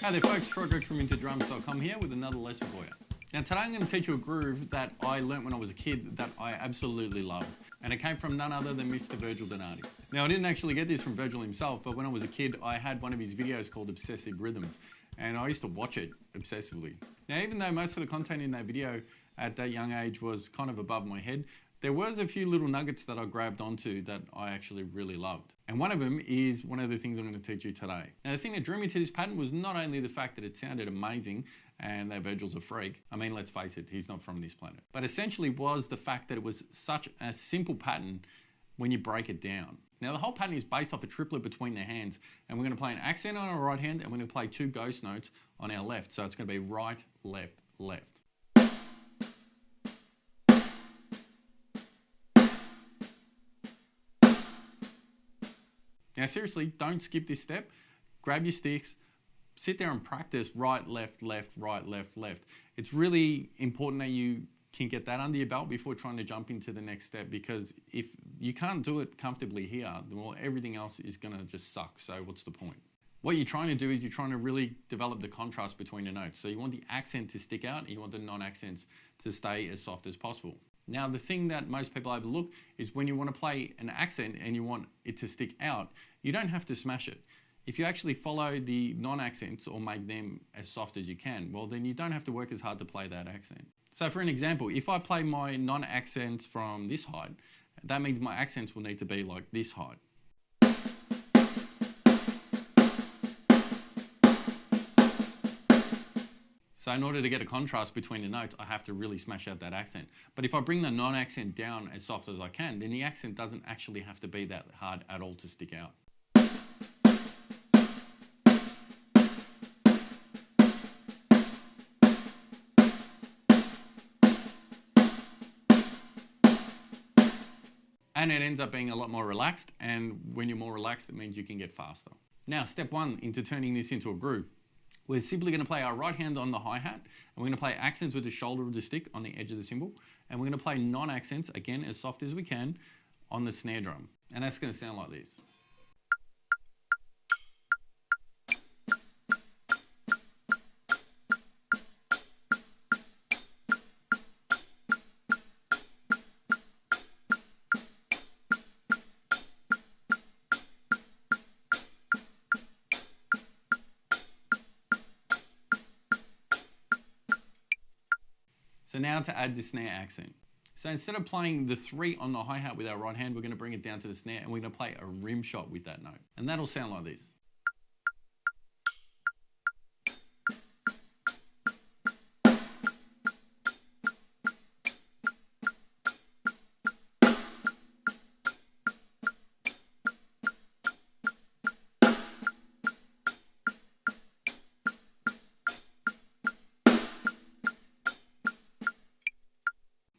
Hi there folks, TroyGregsfromIntoDrums.com here with another lesson for you. Now today I'm going to teach you a groove that I learnt when I was a kid that I absolutely loved. And it came from none other than Mr. Virgil. Now I didn't actually get this from Virgil himself, but when I was a kid I had one of his videos called Obsessive Rhythms. And I used to watch it obsessively. Now even though most of the content in that video at that young age was kind of above my head, there was a few little nuggets that I grabbed onto that I actually really loved. And one of them is one of the things I'm going to teach you today. Now the thing that drew me to this pattern was not only the fact that it sounded amazing and that Virgil's a freak. I mean, let's face it, he's not from this planet. But essentially was the fact that it was such a simple pattern when you break it down. Now the whole pattern is based off a triplet between the hands, and we're going to play an accent on our right hand and we're going to play two ghost notes on our left. So it's going to be right, left, left. Now seriously, don't skip this step. Grab your sticks, sit there and practice right, left, left, right, left, left. It's really important that you can get that under your belt before trying to jump into the next step, because if you can't do it comfortably here, well, everything else is going to just suck. So what's the point? What you're trying to do is you're trying to really develop the contrast between the notes. So you want the accent to stick out and you want the non-accents to stay as soft as possible. Now the thing that most people overlook is when you want to play an accent and you want it to stick out, you don't have to smash it. If you actually follow the non-accents or make them as soft as you can, well then you don't have to work as hard to play that accent. So for an example, if I play my non-accents from this height, that means my accents will need to be like this height. So in order to get a contrast between the notes, I have to really smash out that accent. But if I bring the non-accent down as soft as I can, then the accent doesn't actually have to be that hard at all to stick out. And it ends up being a lot more relaxed, and when you're more relaxed, it means you can get faster. Now, step one into turning this into a groove. We're simply going to play our right hand on the hi-hat, and we're going to play accents with the shoulder of the stick on the edge of the cymbal, and we're going to play non-accents, again, as soft as we can, on the snare drum. And that's going to sound like this. So now to add the snare accent. So instead of playing the 3 on the hi-hat with our right hand, we're going to bring it down to the snare and we're going to play a rim shot with that note. And that'll sound like this.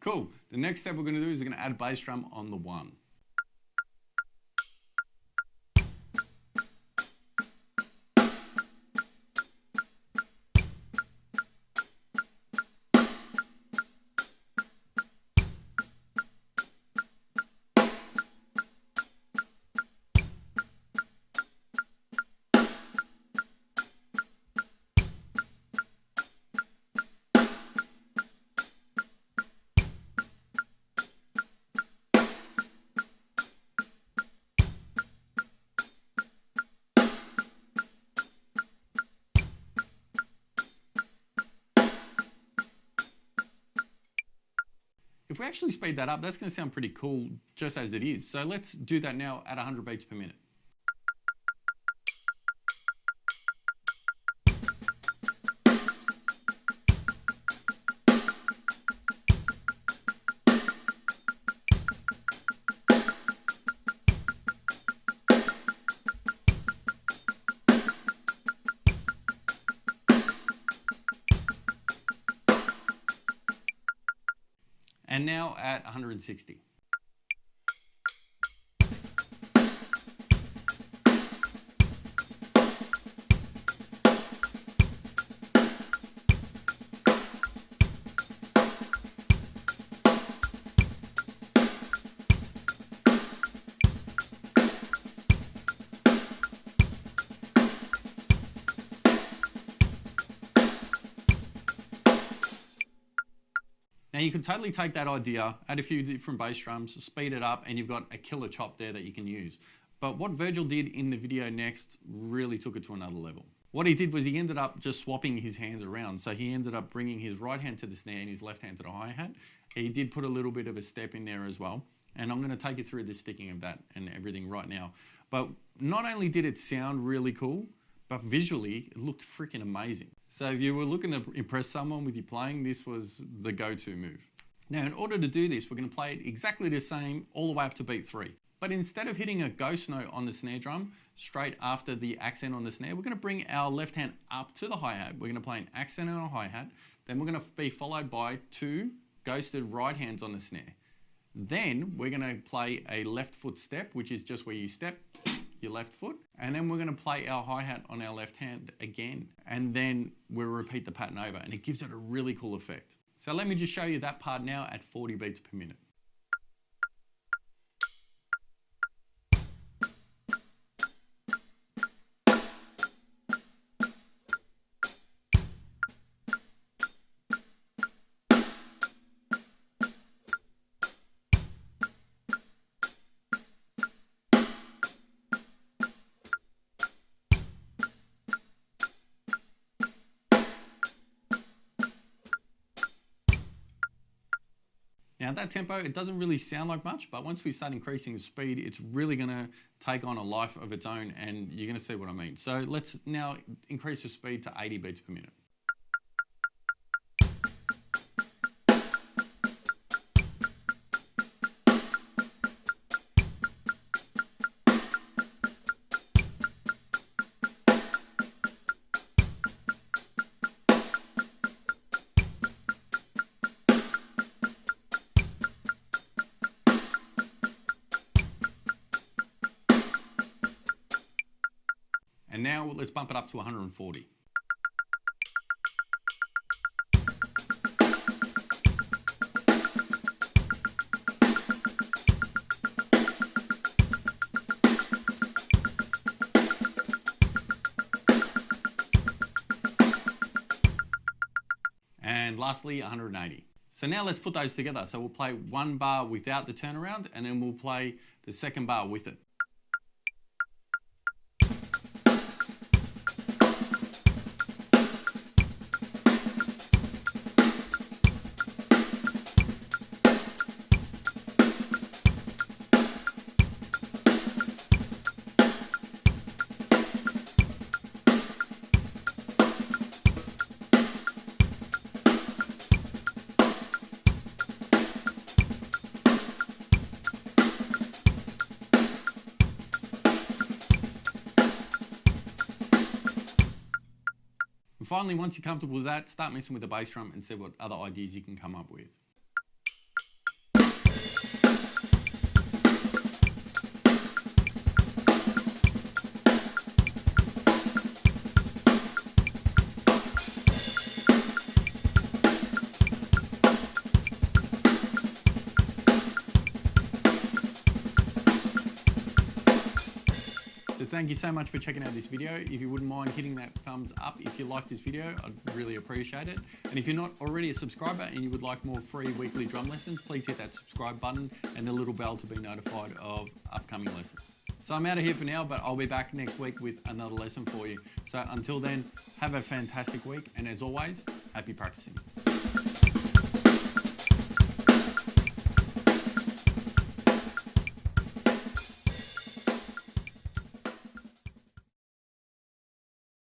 Cool. The next step we're going to do is we're going to add a bass drum on the 1. If we actually speed that up, that's going to sound pretty cool just as it is. So let's do that now at 100 beats per minute. And now at 160. you could totally take that idea, add a few different bass drums, speed it up, and you've got a killer chop there that you can use. But what Virgil did in the video next really took it to another level. What he did was he ended up just swapping his hands around. So he ended up bringing his right hand to the snare and his left hand to the hi-hat. He did put a little bit of a step in there as well. And I'm going to take you through the sticking of that and everything right now. But not only did it sound really cool, but visually it looked freaking amazing. So if you were looking to impress someone with your playing, this was the go-to move. Now, in order to do this, we're going to play it exactly the same all the way up to beat 3. But instead of hitting a ghost note on the snare drum straight after the accent on the snare, we're going to bring our left hand up to the hi-hat. We're going to play an accent on a hi-hat. Then we're going to be followed by 2 ghosted right hands on the snare. Then we're going to play a left foot step, which is just where you step your left foot. And then we're going to play our hi-hat on our left hand again. And then we'll repeat the pattern over. And it gives it a really cool effect. So let me just show you that part now at 40 beats per minute. Now that tempo, it doesn't really sound like much, but once we start increasing the speed, it's really gonna take on a life of its own and you're gonna see what I mean. So let's now increase the speed to 80 beats per minute. And now let's bump it up to 140. And lastly, 180. So now let's put those together. So we'll play one bar without the turnaround and then we'll play the second bar with it. And finally, once you're comfortable with that, start messing with the bass drum and see what other ideas you can come up with. So thank you so much for checking out this video. If you wouldn't mind hitting that thumbs up if you liked this video, I'd really appreciate it. And if you're not already a subscriber and you would like more free weekly drum lessons, please hit that subscribe button and the little bell to be notified of upcoming lessons. So I'm out of here for now, but I'll be back next week with another lesson for you. So until then, have a fantastic week. And as always, happy practicing.